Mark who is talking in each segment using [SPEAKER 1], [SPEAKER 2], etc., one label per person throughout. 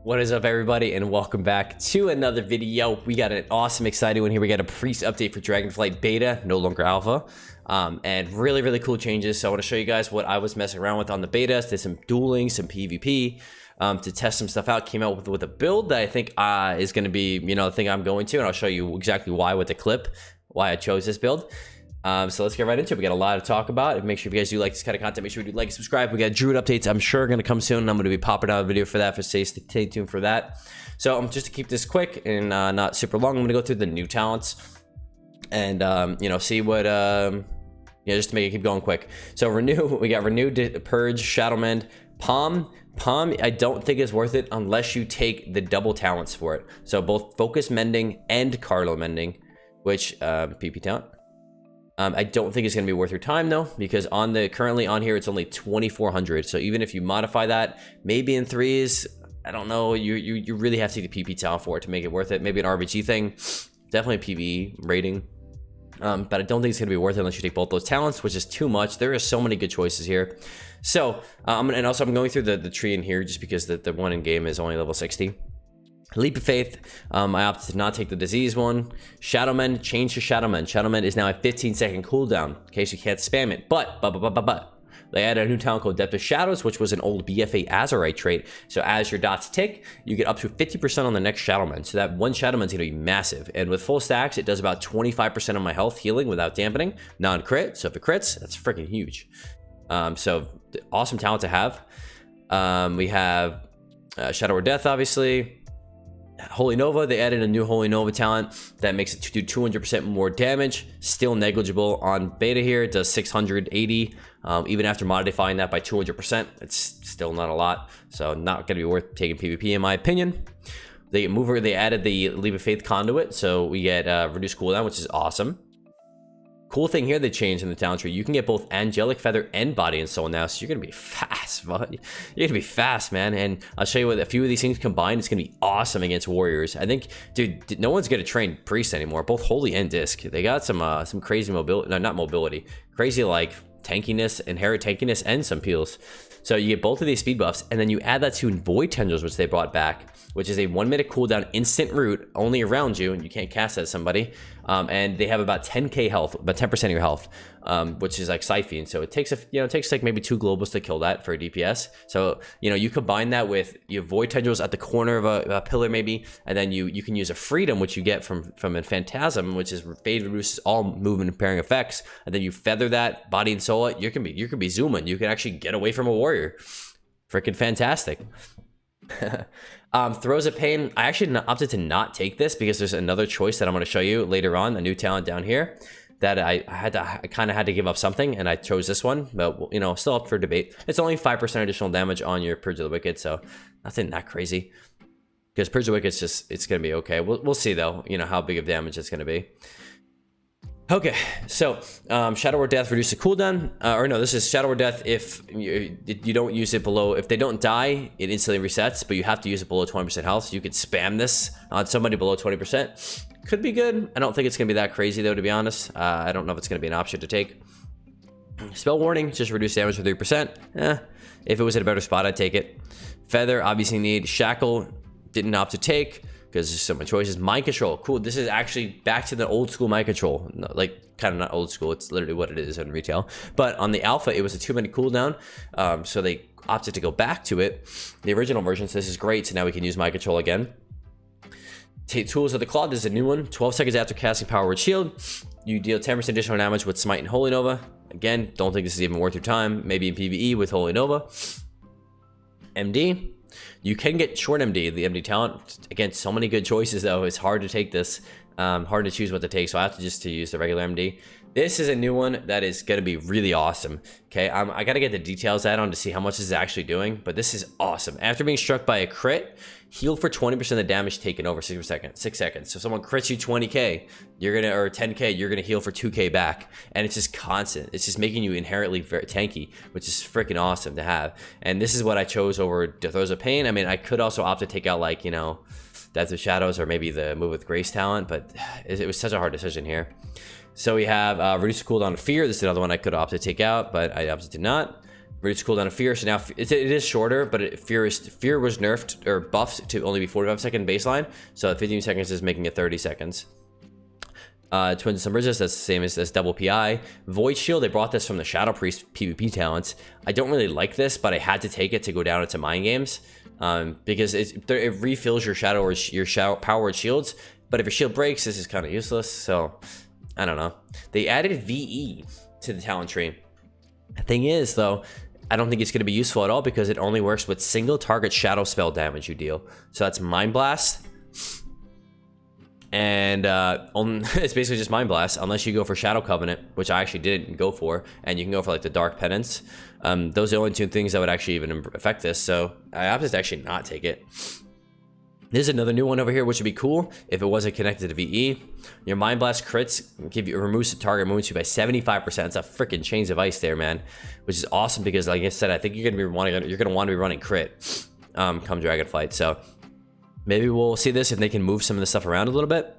[SPEAKER 1] What is up, everybody, and welcome back to another video. We got an awesome, exciting one here. We got a priest update for Dragonflight Beta, no longer Alpha, and really cool changes. So I want to show you guys what I was messing around with on the beta. Did some dueling, some PvP to test some stuff out. Came out with a build that I think is going to be, the thing I'm going to, and I'll show you exactly why with the clip, why I chose this build. So let's get right into it. We got a lot to talk about. Make sure if you guys do like this kind of content, make sure you do like and subscribe. We got Druid updates. I'm sure going to come soon. I'm going to be popping out a video for that. Stay tuned for that. So just to keep this quick and not super long, I'm going to go through the new talents and see what just to make it keep going quick. So renew. We got renew, purge, shadow mend, palm. I don't think is worth it unless you take the double talents for it. So both focus mending and Carlo mending, which PP talent. I don't think it's going to be worth your time though, because currently on here it's only 2,400. So even if you modify that, maybe in threes, I don't know. You really have to take the PP talent for it to make it worth it. Maybe an RBG thing, definitely a PvE rating. But I don't think it's going to be worth it unless you take both those talents, which is too much. There are so many good choices here. So I'm going through the tree in here just because the one in game is only level 60. Leap of Faith, I opted to not take the disease one. Shadow Mend, change to Shadow Mend. Shadow Mend is now a 15-second cooldown in case you can't spam it. But they added a new talent called Depth of Shadows, which was an old BFA Azurite trait. So as your dots tick, you get up to 50% on the next Shadow Mend. So that one Shadow Mend is going to be massive. And with full stacks, it does about 25% of my health healing without dampening. Non-crit, so if it crits, that's freaking huge. So awesome talent to have. We have Shadow or Death, obviously. Holy Nova, they added a new Holy Nova talent that makes it do 200% more damage. Still negligible on beta here. It does 680. Even after modifying that by 200%, it's still not a lot. So not going to be worth taking PvP in my opinion. They added the Leap of Faith conduit, so we get reduced cooldown, which is awesome. Cool thing here they changed in the talent tree. You can get both Angelic Feather and Body and Soul now, so you're gonna be fast, bud. You're gonna be fast, man. And I'll show you what a few of these things combined, it's gonna be awesome against warriors. I think, dude, no one's gonna train priests anymore, both holy and disc. They got some crazy mobility, no, not mobility, crazy like tankiness, inherent tankiness, and some peels. So you get both of these speed buffs, and then you add that to Void Tendrils, which they brought back, which is a 1-minute cooldown instant root only around you, and you can't cast that at somebody. And they have about 10k health, about 10% of your health, which is like Siphene. So it takes takes like maybe 2 globals to kill that for a DPS. So you combine that with your Void Tendrils at the corner of a pillar maybe, and then you can use a Freedom, which you get from a Phantasm, which is Fade reduces all movement and pairing effects, and then you feather that Body and Soul. You can be zooming. You can actually get away from a warrior. Freaking fantastic. Throws of Pain, I actually opted to not take this because there's another choice that I'm going to show you later on, a new talent down here that I kind of had to give up something, and I chose this one, but still up for debate. It's only 5% additional damage on your Purge of the Wicked, so nothing that crazy, because Purge of the Wicked it's going to be okay. We'll see though, how big of damage it's going to be. Okay, so Shadow or Death reduce the cooldown, or no, this is Shadow or Death if you don't use it below, if they don't die, it instantly resets, but you have to use it below 20% health, so you could spam this on somebody below 20%. Could be good. I don't think it's going to be that crazy though, to be honest. I don't know if it's going to be an option to take. Spell Warning, just reduce damage for 3%. If it was at a better spot, I'd take it. Feather, obviously need. Shackle, didn't opt to take, because there's so many choices. Mind Control, cool. This is actually back to the old school Mind Control. Like, kind of not old school, it's literally what it is in retail. But on the alpha, it was a 2-minute cooldown, so they opted to go back to it. The original version, so this is great, so now we can use Mind Control again. Tools of the Claw, this is a new one. 12 seconds after casting Power Word Shield, you deal 10% additional damage with Smite and Holy Nova. Again, don't think this is even worth your time. Maybe in PvE with Holy Nova. MD, you can get short MD, the MD talent. Again, so many good choices though. It's hard to take this, hard to choose what to take. So I have to use the regular MD. This is a new one that is going to be really awesome. Okay, I got to get the details add on to see how much this is actually doing, but this is awesome. After being struck by a crit, heal for 20% of the damage taken over 6 seconds. So if someone crits you 20k, or 10k, you're gonna heal for 2k back, and it's just constant. It's just making you inherently very tanky, which is freaking awesome to have. And this is what I chose over Throws of Pain. I mean, I could also opt to take out like Death of Shadows or maybe the Move with Grace talent, but it was such a hard decision here. So we have reduce the cooldown of Fear. This is another one I could opt to take out, but I opted to not. Reduce cooldown of fear. So now it is shorter, but fear was nerfed or buffed to only be 45-second baseline. So 15 seconds is making it 30 seconds. Twins some resist, that's the same as double PI. Void Shield, they brought this from the Shadow Priest PvP talents. I don't really like this, but I had to take it to go down into Mind Games. Because it refills your shadow powered shields. But if your shield breaks, this is kind of useless. So, I don't know. They added VE to the talent tree. The thing is, though, I don't think it's going to be useful at all because it only works with single target shadow spell damage you deal. So that's Mind Blast. And it's basically just Mind Blast, unless you go for Shadow Covenant, which I actually didn't go for, and you can go for like the Dark Penance. Those are the only two things that would actually even affect this, so I opted to actually not take it. There's another new one over here, which would be cool if it wasn't connected to VE. Your Mind Blast crits removes the target movement speed by 75%. It's a freaking chains of ice there, man, which is awesome because, like I said, I think you're gonna want to be running crit come Dragonflight. So maybe we'll see this if they can move some of the stuff around a little bit.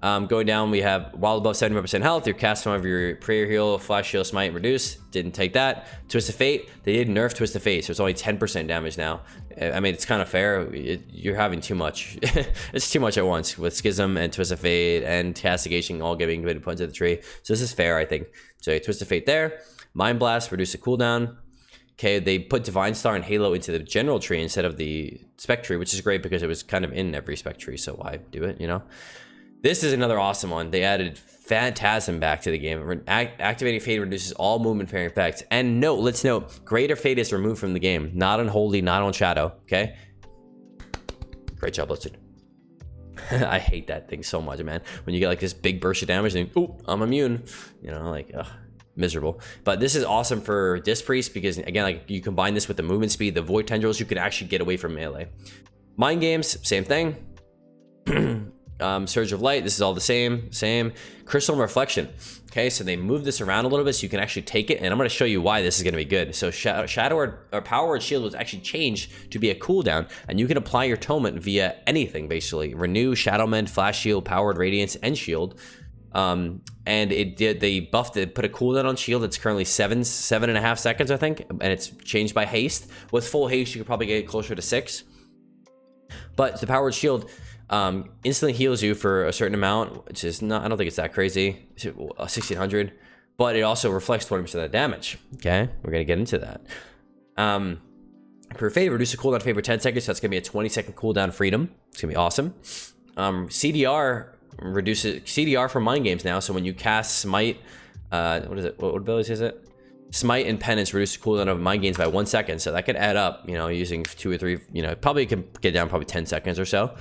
[SPEAKER 1] Going down, we have while above 75% health, your cast some of your prayer heal, flash heal, smite, reduce. Didn't take that. Twist of Fate, they did nerf Twist of Fate, so it's only 10% damage now. I mean, it's kind of fair. You're having too much. It's too much at once with Schism and Twist of Fate and Castigation all giving good points to the tree. So this is fair, I think. So Twist of Fate there. Mind Blast, reduce the cooldown. Okay, they put Divine Star and Halo into the general tree instead of the spec tree, which is great because it was kind of in every spec tree, so why do it, you know? This is another awesome one. They added Phantasm back to the game. Activating Fate reduces all movement pairing effects. And let's note, Greater Fate is removed from the game. Not on Holy, not on Shadow, okay? Great job, Blizzard. I hate that thing so much, man. When you get like this big burst of damage and oh, I'm immune. You know, like, ugh, miserable. But this is awesome for Disc Priest because, again, like you combine this with the movement speed, the Void Tendrils, you can actually get away from melee. Mind Games, same thing. Surge of Light, this is all the same. Crystal Reflection. Okay, so they move this around a little bit so you can actually take it, and I'm going to show you why this is going to be good. So Shadow or Power or Shield was actually changed to be a cooldown, and you can apply your Atonement via anything, basically. Renew, Shadow Mend, Flash Shield, Powered Radiance, and Shield. And they buffed it, put a cooldown on Shield. It's currently 7.5 seconds, I think, and it's changed by Haste. With full Haste, you could probably get closer to 6. But the Powered Shield instantly heals you for a certain amount, which is not, I don't think it's that crazy, 1600, but it also reflects 20% of the damage. Okay, we're gonna get into that. Per fate, reduce the cooldown for 10 seconds, so that's gonna be a 20-second cooldown freedom. It's gonna be awesome. CDR reduces CDR for Mind Games now, so when you cast Smite, what is it? What abilities is it? Smite and Penance reduce the cooldown of Mind Games by 1 second, so that could add up, you know, using 2 or 3, you know, probably can get down probably 10 seconds or so,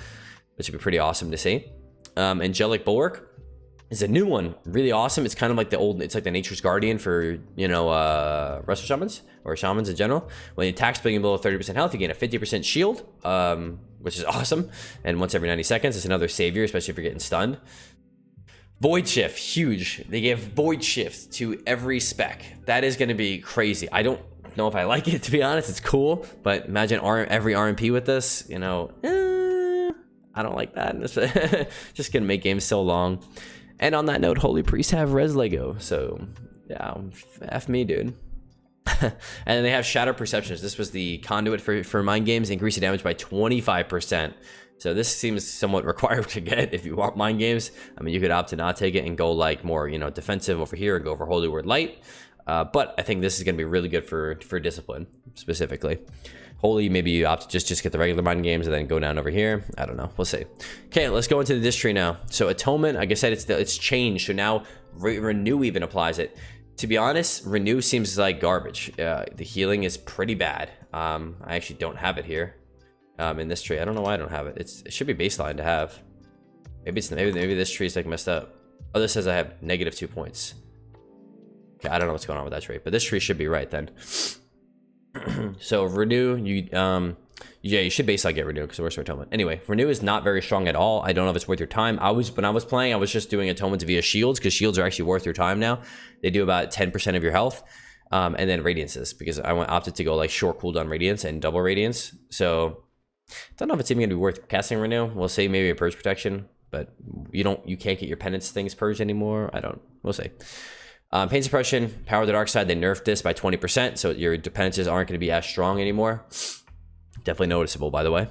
[SPEAKER 1] which would be pretty awesome to see. Angelic Bulwark is a new one, really awesome. It's kind of like the old, it's like the Nature's Guardian for, you know, Resto Shamans, or Shamans in general. When the attack's being below 30% health, you gain a 50% shield, which is awesome. And once every 90 seconds, it's another savior, especially if you're getting stunned. Void Shift, huge. They gave Void Shift to every spec. That is going to be crazy. I don't know if I like it, to be honest. It's cool, but imagine every RMP with this, you know, I don't like that. Just gonna make games so long. And on that note, Holy Priests have res Lego, so yeah, F me, dude. And then they have Shadow Perceptions. This was the conduit for Mind Games, increase the damage by 25%. So this seems somewhat required to get if you want Mind Games. I mean, you could opt to not take it and go like more, you know, defensive over here and go for Holy Word Light. But I think this is gonna be really good for Discipline specifically. Holy, maybe you opt to just get the regular Mind Games and then go down over here. I don't know. We'll see. Okay, let's go into the Disc Tree now. So Atonement, like I said, it's changed. So now Renew even applies it. To be honest, Renew seems like garbage. The healing is pretty bad. I actually don't have it here in this tree. I don't know why I don't have it. It should be baseline to have. Maybe this tree is like messed up. Oh, this says I have -2 points. Okay, I don't know what's going on with that tree, but this tree should be right then. So Renew, yeah, you should baseline get Renew because it works for Atonement. Anyway, Renew is not very strong at all. I don't know if it's worth your time. When I was playing, I was just doing Atonements via shields because shields are actually worth your time now. They do about 10% of your health, and then Radiances because I opted to go like short cooldown Radiance and double Radiance. So I don't know if it's even gonna be worth casting Renew. We'll say maybe a Purge Protection, but you can't get your Penance things purged anymore. We'll see. Pain suppression, power of the dark side, they nerfed this by 20%, so your dependencies aren't going to be as strong anymore. Definitely noticeable, by the way.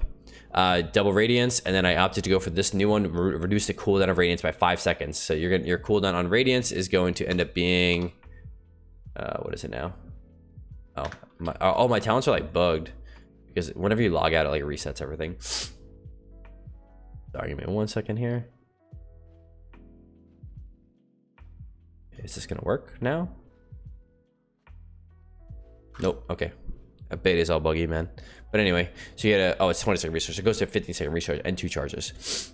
[SPEAKER 1] Double radiance, and then I opted to go for this new one, reduce the cooldown of radiance by 5 seconds. So your cooldown on radiance is going to end up being, what is it now? Oh, my talents are like bugged because whenever you log out, it like resets everything. Sorry, give me 1 second here. Is this gonna work now? Nope. Okay. Beta is all buggy, man. But anyway, so you get it's 20-second recharge. It goes to 15-second recharge and 2 charges.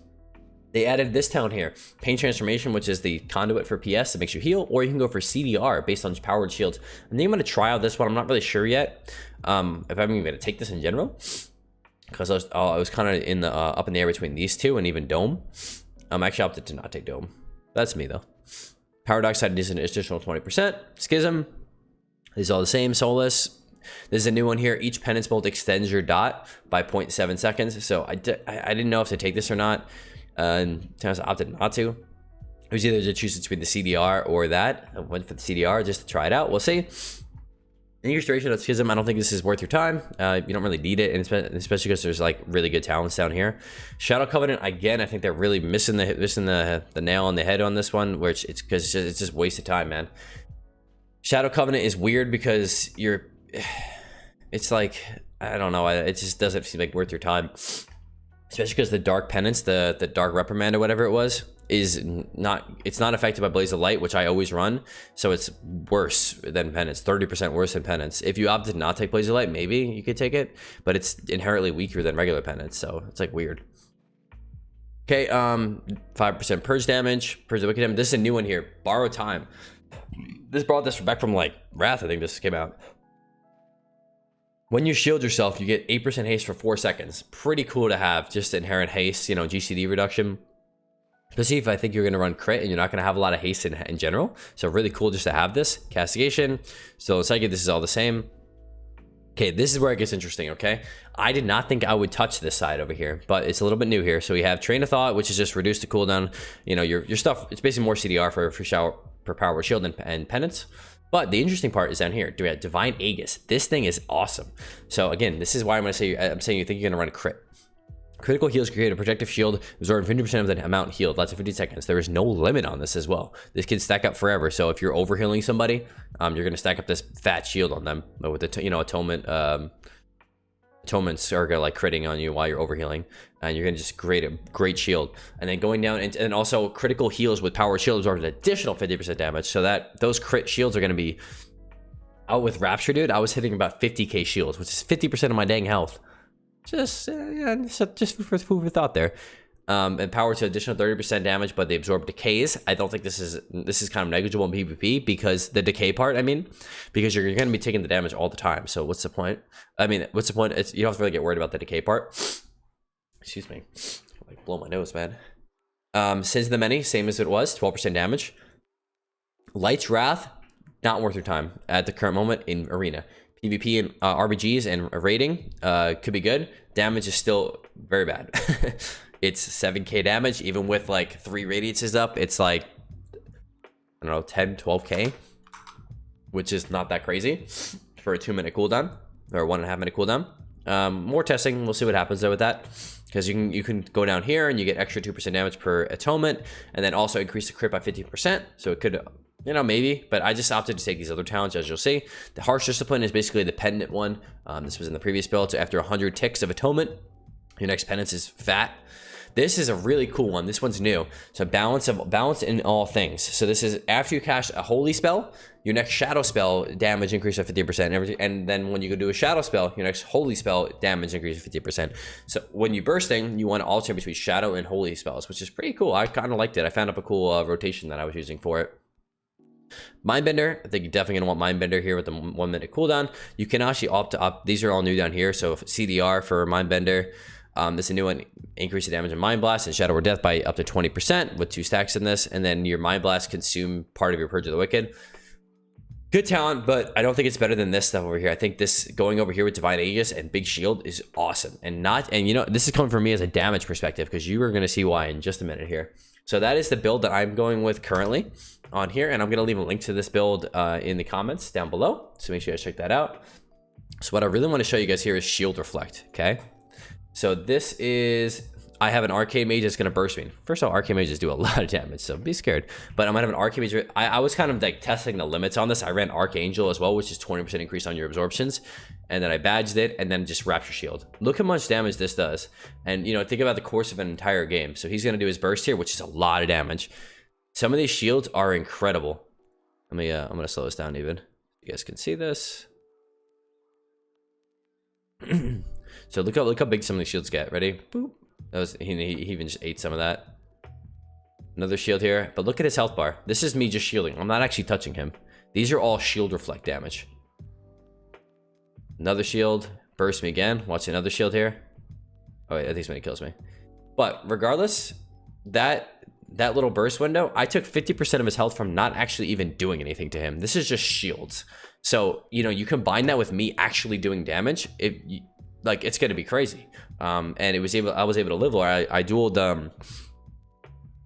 [SPEAKER 1] They added this talent here, Pain Transformation, which is the conduit for PS that makes you heal, or you can go for CDR based on powered shields. I think I'm gonna try out this one. I'm not really sure yet if I'm even gonna take this in general, because I was kind of in the up in the air between these two and even Dome. Actually opted to not take Dome. That's me though. Power Dark Side is an additional 20%. Schism, these are all the same. Solace. There's a new one here. Each penance bolt extends your dot by 0.7 seconds. So I didn't know if to take this or not. And I opted not to. It was either to choose between the CDR or that. I went for the CDR just to try it out. We'll see. Increased duration of Schism, I don't think this is worth your time. You don't really need it, and especially because there's like really good talents down here. Shadow Covenant, again, I think they're really missing the nail on the head on this one, which it's because it's just wasted time, man. Shadow Covenant is weird because it's like, I don't know, it just doesn't seem like worth your time. Especially because the Dark Penance, the Dark Reprimand or whatever it was, it's not affected by Blaze of Light, which I always run, so it's worse than Penance, 30% worse than Penance. If you opted not to take Blaze of Light, maybe you could take it, but it's inherently weaker than regular Penance, so it's like weird. Okay, 5% Purge damage, Purge the Wicked damage. This is a new one here, Borrow Time. This brought this back from like Wrath, I think this came out. When you shield yourself, you get 8% haste for 4 seconds. Pretty cool to have, just inherent haste, you know, GCD reduction. Especially if I think you're going to run crit and you're not going to have a lot of haste in general. So really cool just to have this. Castigation. So Psychic, this is all the same. Okay, this is where it gets interesting, okay? I did not think I would touch this side over here, but it's a little bit new here. So we have Train of Thought, which is just reduced to cooldown. You know, your stuff, it's basically more CDR for Power Shield and Penance. But the interesting part is down here. Do we have Divine Aegis? This thing is awesome. So again, this is why I'm saying you think you're gonna run a crit. Critical heals create a protective shield, absorb 50% of the amount healed, lasts 50 seconds. There is no limit on this as well. This can stack up forever. So if you're over healing somebody, you're gonna stack up this fat shield on them with the atonements are gonna like critting on you while you're overhealing, and you're gonna just create a great shield. And then going down and also critical heals with power shield absorb an additional 50% damage, so that those crit shields are gonna be out. With Rapture, dude, I was hitting about 50k shields, which is 50% of my dang health. Just just for food for thought there. And power to additional 30% damage, but they absorb decays. I don't think this is kind of negligible in PvP because the decay part, I mean, because you're going to be taking the damage all the time. So what's the point? I mean, what's the point? You don't have to really get worried about the decay part. Excuse me. Like blow my nose, man. Sins of the Many, same as it was, 12% damage. Light's Wrath, not worth your time at the current moment in Arena. PvP and RBGs and rating could be good. Damage is still very bad. It's 7k damage, even with like 3 radiances up. It's like, I don't know, 10, 12k, which is not that crazy for a 2-minute cooldown or 1.5 minute cooldown. More testing, we'll see what happens though with that, because you can go down here and you get extra 2% damage per atonement, and then also increase the crit by 50%. So it could, you know, maybe, but I just opted to take these other talents, as you'll see. The Harsh Discipline is basically the pendant one. This was in the previous build. So after 100 ticks of atonement, your next penance is fat. This is a really cool one. This one's new. So balance in all things. So this is after you cast a holy spell, your next shadow spell damage increase by 50%. And then when you go do a shadow spell, your next holy spell damage increase by 50%. So when you're bursting, you want to alternate between shadow and holy spells, which is pretty cool. I kind of liked it. I found up a cool rotation that I was using for it. Mindbender, I think you're definitely going to want Mindbender here with the 1 minute cooldown. You can actually opt to up. These are all new down here. So CDR for Mindbender. This is a new one. Increase the damage in Mind Blast and Shadow or Death by up to 20% with 2 stacks in this. And then your Mind Blast consume part of your Purge of the Wicked. Good talent, but I don't think it's better than this stuff over here. I think this going over here with Divine Aegis and Big Shield is awesome. And you know, this is coming from me as a damage perspective, because you are going to see why in just a minute here. So that is the build that I'm going with currently on here, and I'm going to leave a link to this build in the comments down below, so make sure you guys check that out. So what I really want to show you guys here is shield reflect. Okay, so this is, I have an arcade mage that's going to burst me. First of all, arcade mages do a lot of damage, so be scared. But I'm going to have an arcade mage. I was kind of like testing the limits on this. I ran archangel as well, which is 20% increase on your absorptions, and then I badged it, and then just rapture shield. Look how much damage this does, and you know, think about the course of an entire game. So he's going to do his burst here, which is a lot of damage. Some of these shields are incredible. Let me I'm going to slow this down even. You guys can see this. So look how big some of these shields get. Ready? Boop. That was, he even just ate some of that. Another shield here, but look at his health bar. This is me just shielding. I'm not actually touching him. These are all shield reflect damage. Another shield, burst me again. Watch another shield here. Oh wait, I think it's when he kills me. But regardless, that little burst window, I took 50% of his health from not actually even doing anything to him. This is just shields. So, you know, you combine that with me actually doing damage, like it's gonna be crazy. And I was able to live where I dueled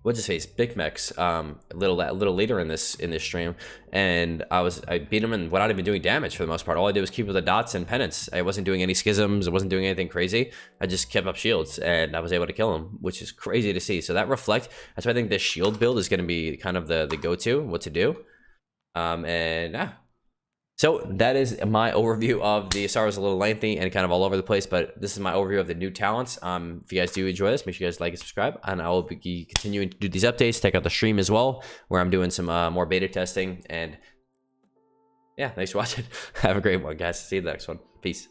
[SPEAKER 1] what's his face, Big Mex a little later in this stream, and I beat him and without even doing damage for the most part. All I did was keep with the dots and penance. I wasn't doing any schisms, I wasn't doing anything crazy. I just kept up shields and I was able to kill him, which is crazy to see. So that reflect, that's why I think this shield build is going to be kind of the go-to, what to do. And yeah. So that is my overview of the Asar. Was a little lengthy and kind of all over the place, but this is my overview of the new talents. If you guys do enjoy this, make sure you guys like and subscribe, and I will be continuing to do these updates. Check out the stream as well, where I'm doing some more beta testing. And yeah, thanks for watching. Have a great one, guys. See you in the next one. Peace.